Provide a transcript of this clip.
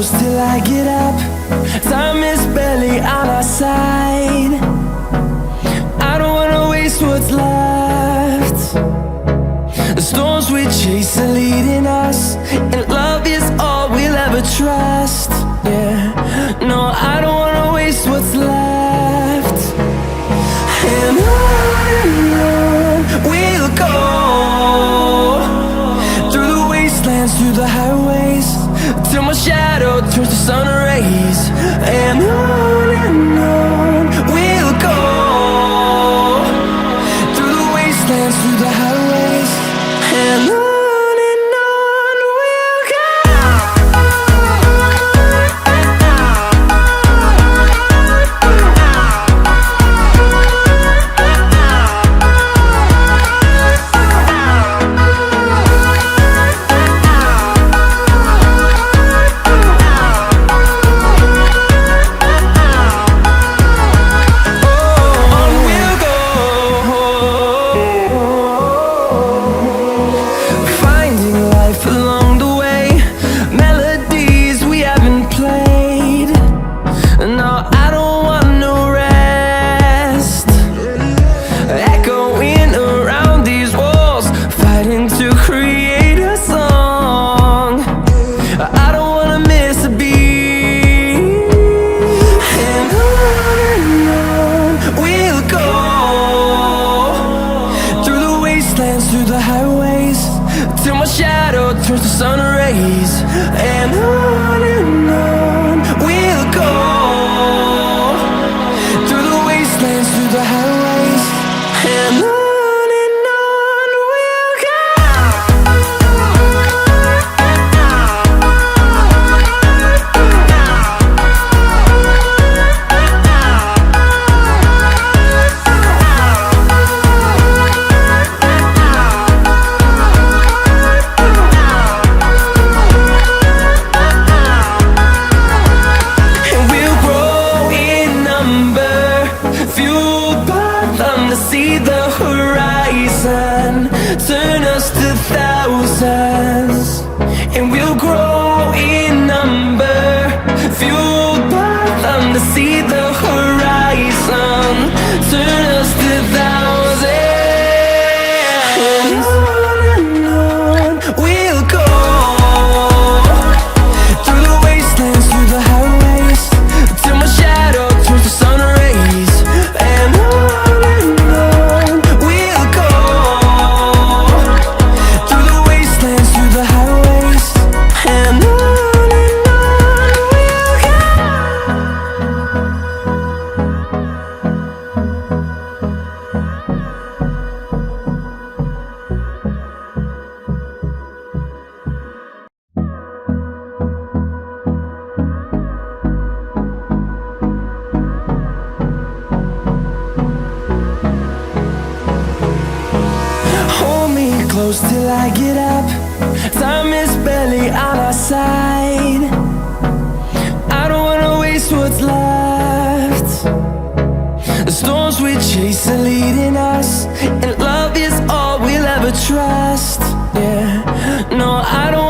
close till I get up. Time is barely on our side. I don't wanna waste what's left. The storms we chase are leading us, and love is all we'll ever trust. Yeah, no, I don't wanna waste what's left. And on we'll go, through the wastelands, through the highways, till my shadow turns to sun rays. And on we'll go, through the wastelands, through the highways, and on we'll go. Through the highways, till my shadow turns to sun rays. And on we'll go, through the wastelands, through the highways, and on we'll go. See the horizon, turn us to thousands, and we'll grow in number, fueled by them. To see the horizon, turn us to thousands, and on we'll go, through the wastelands, through the highways, till my shadow turns to sun rays. And close till I get up. Time is barely on our side. I don't wanna waste what's left. The storms we chase are leading us, and love is all we'll ever trust. Yeah, no, I don't